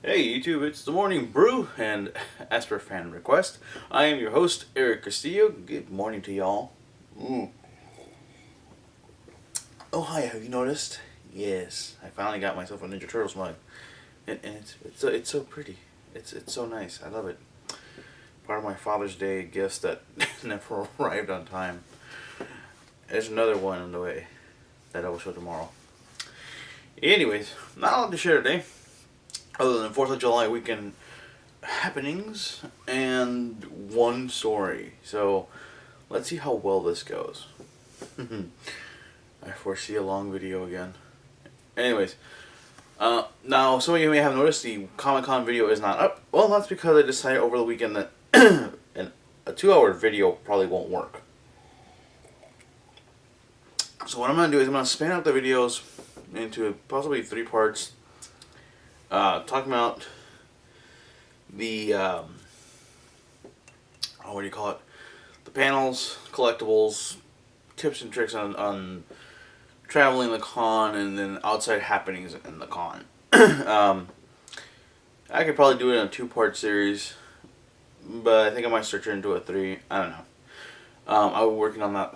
Hey YouTube, it's the morning brew, and as per fan request, I am your host, Eric Castillo. Good morning to y'all. Oh hi, have you noticed? Yes, I finally got myself a Ninja Turtles mug, and it's so pretty. It's so nice. I love it. Part of my Father's Day gifts that never arrived on time. There's another one on the way that I will show tomorrow. Anyways, not a lot to share today, other than 4th of July weekend happenings and one story. So let's see how well this goes. I foresee a long video again. Anyways, now some of you may have noticed the Comic-Con video is not up. Well, that's because I decided over the weekend that a 2-hour video probably won't work. So what I'm going to do is I'm going to span out the videos into possibly 3 parts. Talking about the, what do you call it? The panels, collectibles, tips and tricks on traveling the con, and then outside happenings in the con. I could probably do it in a 2-part series, but I think I might stretch it into a 3. I don't know. I'll be working on that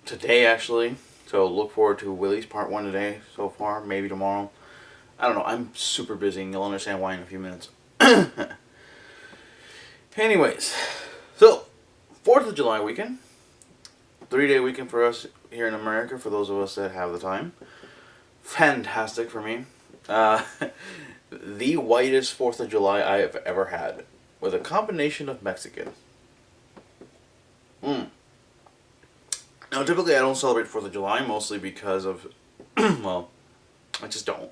today actually, so look forward to Willie's part 1 today so far, maybe tomorrow. I don't know, I'm super busy and you'll understand why in a few minutes. Anyways, so 4th of July weekend, 3-day weekend for us here in America, for those of us that have the time. Fantastic for me. The whitest 4th of July I have ever had, with a combination of Mexican. Now typically I don't celebrate 4th of July, mostly because of, well, I just don't.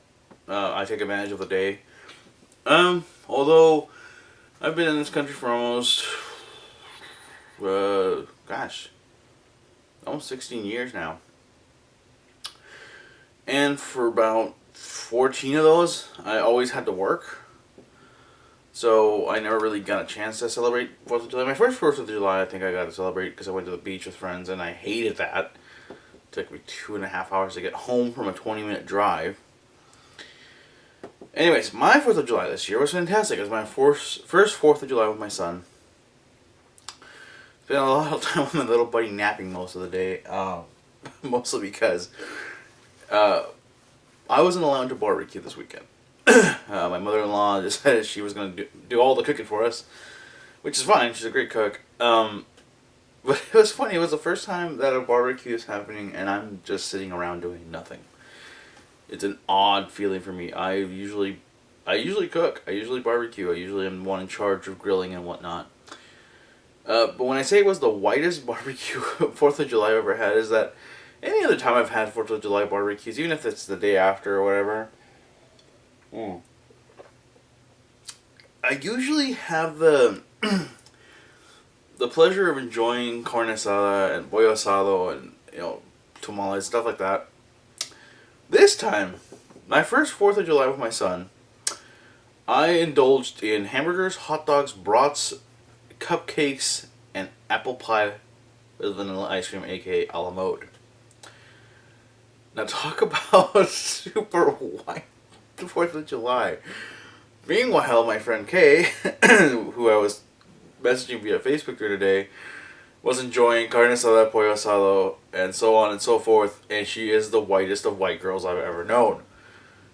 I take advantage of the day. Although I've been in this country for almost, almost 16 years now. And for about 14 of those, I always had to work. So I never really got a chance to celebrate 4th of July. My first 4th of July I think I got to celebrate because I went to the beach with friends, and I hated that. It took me 2.5 hours to get home from a 20-minute drive. Anyways, my 4th of July this year was fantastic. It was my first 4th of July with my son. Spent a lot of time with my little buddy napping most of the day. Mostly because I wasn't allowed to barbecue this weekend. My mother-in-law decided she was going to do all the cooking for us, which is fine. She's a great cook. But it was funny. It was the first time that a barbecue is happening and I'm just sitting around doing nothing. It's an odd feeling for me. I usually cook. I usually barbecue. I usually am the one in charge of grilling and whatnot. But when I say it was the whitest barbecue 4th of July I've ever had, is that any other time I've had 4th of July barbecues, even if it's the day after or whatever, I usually have the the pleasure of enjoying carne asada and pollo asado and, tamales, stuff like that. This time, my first 4th of July with my son, I indulged in hamburgers, hot dogs, brats, cupcakes, and apple pie with vanilla ice cream, aka a la mode. Now talk about super white 4th of July. Meanwhile, my friend Kay, who I was messaging via Facebook the other day, was enjoying carne asada, pollo asado, and so on and so forth, and she is the whitest of white girls I've ever known.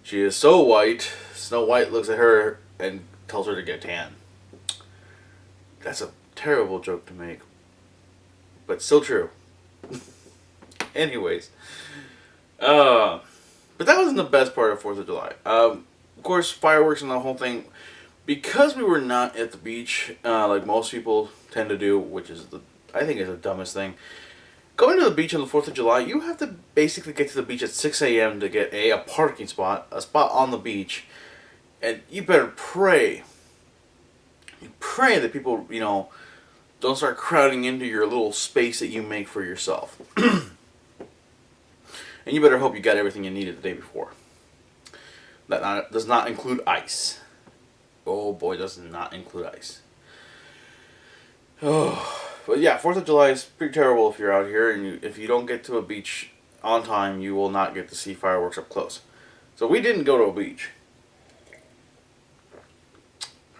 She is so white, Snow White looks at her and tells her to get tan. That's a terrible joke to make, but still true. Anyways, but that wasn't the best part of 4th of July. Of course, fireworks and the whole thing, because we were not at the beach, like most people tend to do, which is I think is the dumbest thing. Going to the beach on the 4th of July, you have to basically get to the beach at 6 a.m. to get a parking spot, a spot on the beach, and you better pray. You pray that people, don't start crowding into your little space that you make for yourself. And you better hope you got everything you needed the day before. That does not include ice. Oh boy, does not include ice. Oh. But yeah, 4th of July is pretty terrible if you're out here, and if you don't get to a beach on time, you will not get to see fireworks up close. So we didn't go to a beach.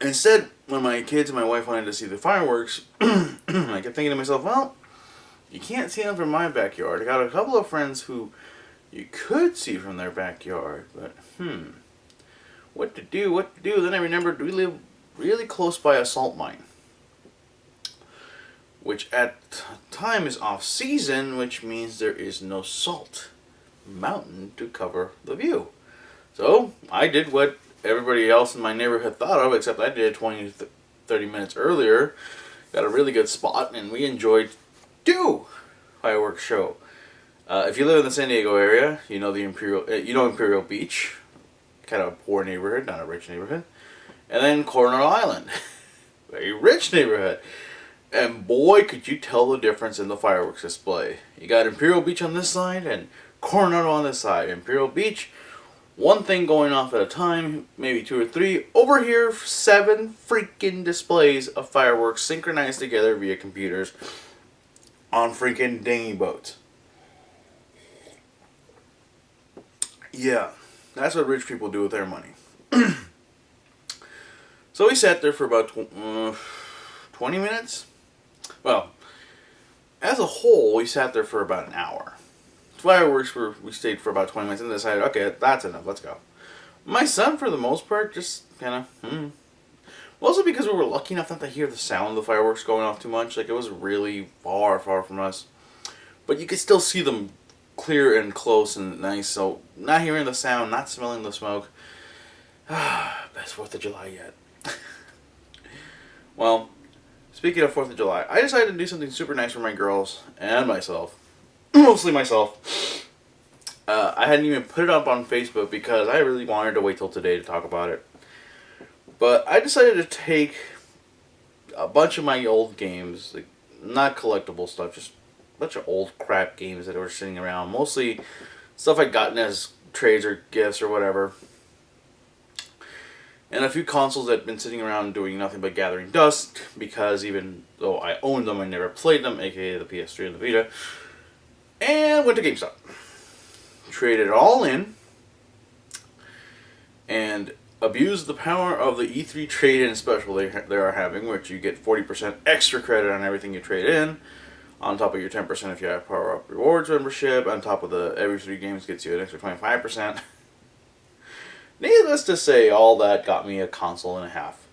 Instead, when my kids and my wife wanted to see the fireworks, I kept thinking to myself, well, you can't see them from my backyard. I got a couple of friends who you could see from their backyard, but what to do? Then I remembered we live really close by a salt mine, which at the time is off season, which means there is no salt mountain to cover the view. So I did what everybody else in my neighborhood thought of, except I did it 20 to 30 minutes earlier. Got a really good spot, and we enjoyed two fireworks show. If you live in the San Diego area, you know Imperial Beach, kind of a poor neighborhood, not a rich neighborhood, and then Coronado Island, very rich neighborhood. And boy, could you tell the difference in the fireworks display. You got Imperial Beach on this side and Coronado on this side. Imperial Beach, one thing going off at a time, maybe 2 or 3. Over here, 7 freaking displays of fireworks synchronized together via computers on freaking dinghy boats. Yeah, that's what rich people do with their money. So we sat there for about 20 minutes. Well, as a whole, we sat there for about an hour. Fireworks, we stayed for about 20 minutes and decided, okay, that's enough, let's go. My son, for the most part, just kind of, Mostly because we were lucky enough not to hear the sound of the fireworks going off too much. Like, it was really far, far from us. But you could still see them clear and close and nice. So, not hearing the sound, not smelling the smoke. Best 4th of July yet. Well, speaking of 4th of July, I decided to do something super nice for my girls and myself. Mostly myself. I hadn't even put it up on Facebook because I really wanted to wait till today to talk about it. But I decided to take a bunch of my old games, like not collectible stuff, just a bunch of old crap games that were sitting around. Mostly stuff I'd gotten as trades or gifts or whatever. And a few consoles that had been sitting around doing nothing but gathering dust, because even though I owned them, I never played them, aka the PS3 and the Vita. And went to GameStop. Traded it all in. And abused the power of the E3 trade-in special they are having, which you get 40% extra credit on everything you trade in, on top of your 10% if you have Power Up Rewards membership, on top of the every 3 games gets you an extra 25%. Needless to say, all that got me a console and a half.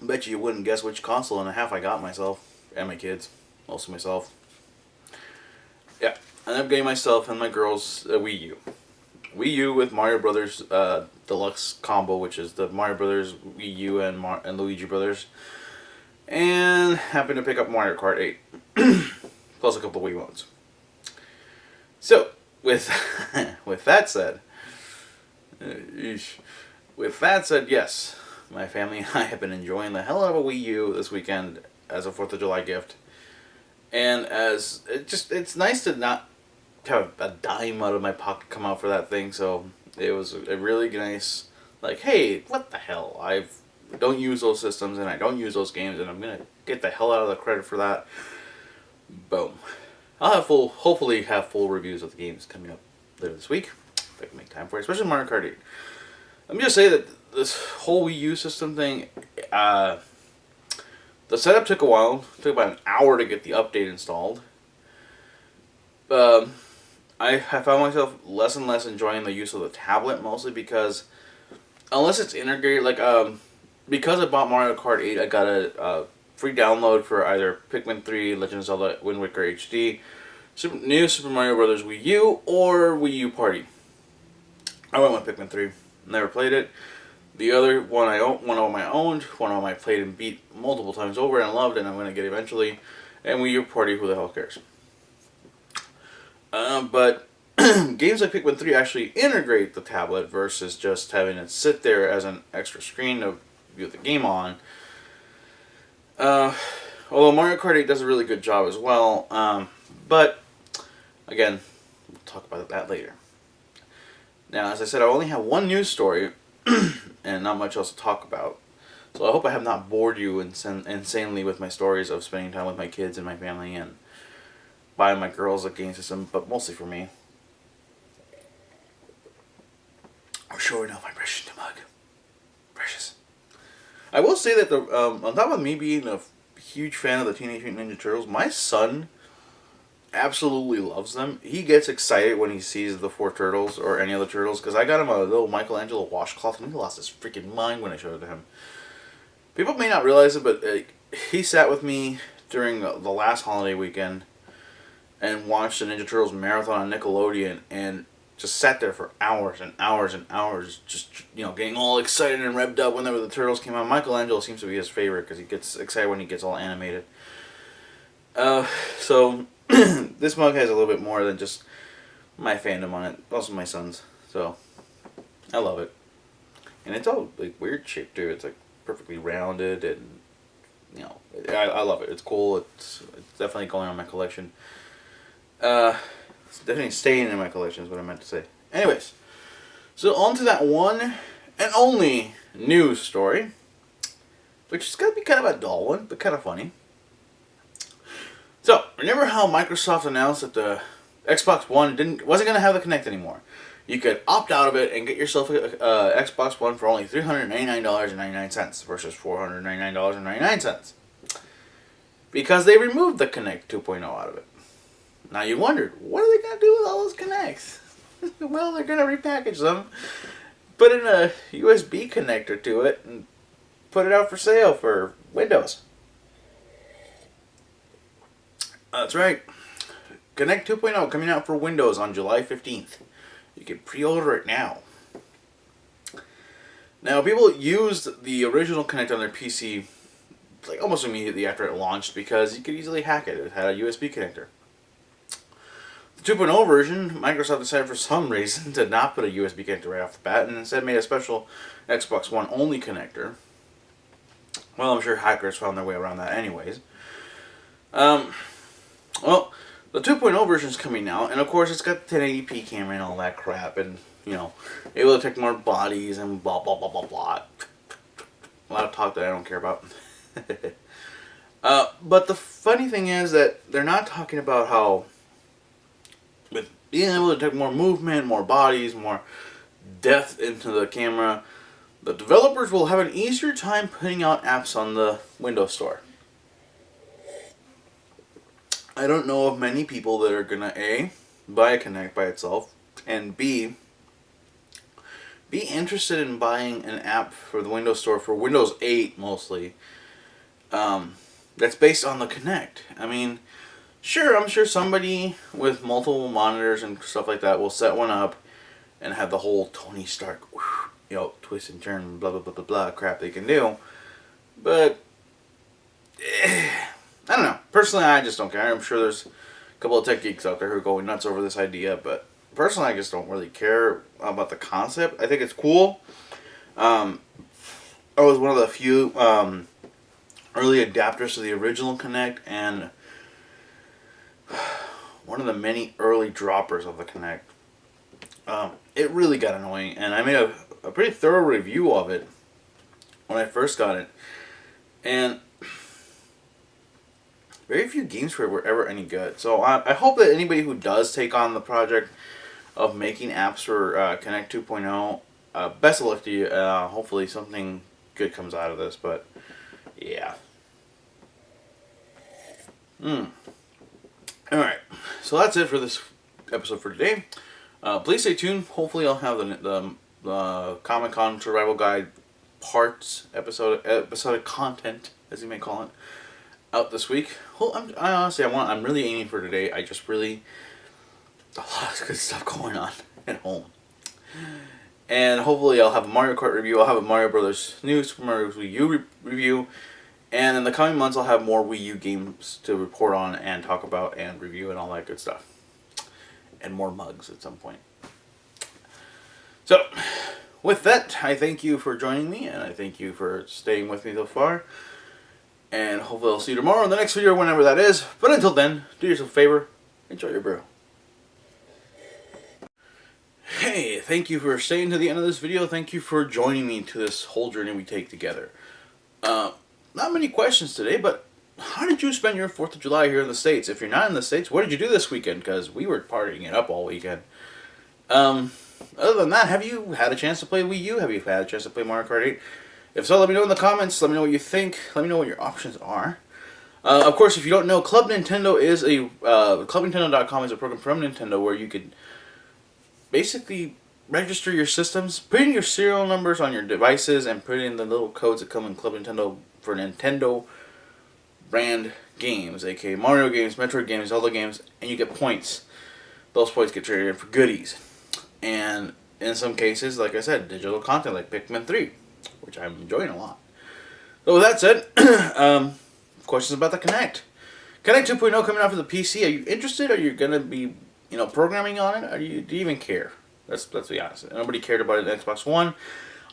Bet you wouldn't guess which console and a half I got myself, and my kids, mostly myself. Yeah, I ended up getting myself and my girls a Wii U. Wii U with Mario Brothers Deluxe combo, which is the Mario Brothers, Wii U, and Luigi Brothers. And happened to pick up Mario Kart 8. Plus a couple Wii modes. So, with that said, yes, my family and I have been enjoying the hell out of a Wii U this weekend as a 4th of July gift. And as, it's nice to not have a dime out of my pocket come out for that thing, so it was a really nice, like, hey, what the hell, I don't use those systems and I don't use those games and I'm gonna get the hell out of the credit for that. Boom. I'll have hopefully have full reviews of the games coming up later this week, if I can make time for it, especially Mario Kart 8. Let me just say that this whole Wii U system thing, the setup took a while. It took about an hour to get the update installed. I have found myself less and less enjoying the use of the tablet, mostly because unless it's integrated, like, because I bought Mario Kart 8, I got a free download for either Pikmin 3, Legend of Zelda Wind Waker HD, New Super Mario Bros. Wii U, or Wii U Party. I went with Pikmin 3. Never played it. The other one I owned, one of them I played and beat multiple times over and loved, and I'm going to get eventually. And Wii U Party, who the hell cares? But games like Pikmin 3 actually integrate the tablet versus just having it sit there as an extra screen to view the game on. Although Mario Kart 8 does a really good job as well. But, again, we'll talk about that later. Now, as I said, I only have one news story and not much else to talk about. So I hope I have not bored you insanely with my stories of spending time with my kids and my family and buying my girls a game system, but mostly for me. Or sure enough, I'm brushing the mug. precious. I will say that on top of me being a huge fan of the Teenage Mutant Ninja Turtles, my son absolutely loves them. He gets excited when he sees the 4 turtles or any other turtles, because I got him a little Michelangelo washcloth and he lost his freaking mind when I showed it to him. People may not realize it, but he sat with me during the last holiday weekend and watched the Ninja Turtles marathon on Nickelodeon, and just sat there for hours and hours and hours, just, getting all excited and revved up whenever the Turtles came out. Michelangelo seems to be his favorite because he gets excited when he gets all animated. So this mug has a little bit more than just my fandom on it. Also my son's. So I love it, and it's all like weird shaped too. It's like perfectly rounded, and I love it. It's cool. It's definitely going on my collection. It's definitely staying in my collection is what I meant to say. Anyways, so on to that one and only news story, which is going to be kind of a dull one, but kind of funny. So, remember how Microsoft announced that the Xbox One wasn't going to have the Kinect anymore? You could opt out of it and get yourself a Xbox One for only $399.99 versus $499.99. Because they removed the Kinect 2.0 out of it. Now you wondered, what are they going to do with all those Kinects? Well, they're going to repackage them, put in a USB connector to it, and put it out for sale for Windows. That's right. Kinect 2.0 coming out for Windows on July 15th. You can pre-order it now. Now, people used the original Kinect on their PC like almost immediately after it launched because you could easily hack it. It had a USB connector. The 2.0 version, Microsoft decided for some reason to not put a USB connector right off the bat and instead made a special Xbox One only connector. Well, I'm sure hackers found their way around that anyways. Well, the 2.0 version is coming out, and of course it's got the 1080p camera and all that crap, and, able to detect more bodies and blah, blah, blah, blah, blah. A lot of talk that I don't care about. But the funny thing is that they're not talking about how with being able to detect more movement, more bodies, more depth into the camera, the developers will have an easier time putting out apps on the Windows Store. I don't know of many people that are going to A, buy a Kinect by itself, and B, be interested in buying an app for the Windows Store for Windows 8 mostly, that's based on the Kinect. I mean, sure, I'm sure somebody with multiple monitors and stuff like that will set one up and have the whole Tony Stark, twist and turn, blah, blah, blah, blah, blah crap they can do. But, I don't know. Personally, I just don't care. I'm sure there's a couple of tech geeks out there who are going nuts over this idea, but personally, I just don't really care about the concept. I think it's cool. I was one of the few early adapters to the original Kinect, and one of the many early droppers of the Kinect. It really got annoying, and I made a pretty thorough review of it when I first got it, and very few games for it were ever any good. So I hope that anybody who does take on the project of making apps for Kinect 2.0, best of luck to you. Hopefully something good comes out of this, but yeah. Alright, so that's it for this episode for today. Please stay tuned. Hopefully I'll have the Comic-Con Survival Guide parts, episodic content, as you may call it, out this week. Well, I'm really aiming for today. I just really, a lot of good stuff going on at home. And hopefully I'll have a Mario Kart review. I'll have a Mario Brothers new Super Mario Wii U review. And in the coming months, I'll have more Wii U games to report on and talk about and review and all that good stuff. And more mugs at some point. So, with that, I thank you for joining me, and I thank you for staying with me so far. And hopefully I'll see you tomorrow in the next video, whenever that is. But until then, do yourself a favor, enjoy your brew. Hey, thank you for staying to the end of this video. Thank you for joining me to this whole journey we take together. Not many questions today, but how did you spend your 4th of July here in the States? If you're not in the States, what did you do this weekend? Because we were partying it up all weekend. Other than that, have you had a chance to play Wii U? Have you had a chance to play Mario Kart 8? If so, let me know in the comments. Let me know what you think. Let me know what your options are. Of course, if you don't know, Club Nintendo is a ClubNintendo.com is a program from Nintendo where you could basically register your systems, put in your serial numbers on your devices, and put in the little codes that come in Club Nintendo for Nintendo brand games, aka Mario games, Metroid games, Zelda games, and you get points. Those points get traded in for goodies. And in some cases, like I said, digital content like Pikmin 3, which I'm enjoying a lot. So with that said, questions about the Kinect. Kinect 2.0 coming out for the PC. Are you interested? Are you going to be, programming on it? Do you even care? Let's be honest. Nobody cared about it on Xbox One.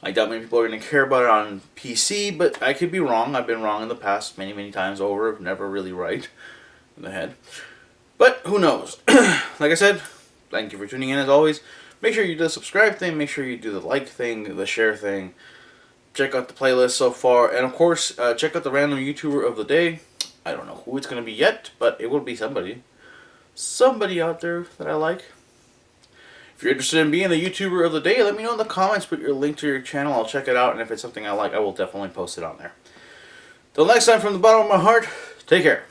I doubt many people are going to care about it on PC, but I could be wrong. I've been wrong in the past many, many times over. Never really right in the head. But who knows? Like I said, thank you for tuning in as always. Make sure you do the subscribe thing. Make sure you do the like thing, the share thing. Check out the playlist so far. And of course, check out the random YouTuber of the day. I don't know who it's going to be yet, but it will be somebody. Somebody out there that I like. If you're interested in being the YouTuber of the day, let me know in the comments. Put your link to your channel. I'll check it out. And if it's something I like, I will definitely post it on there. Till next time, from the bottom of my heart, take care.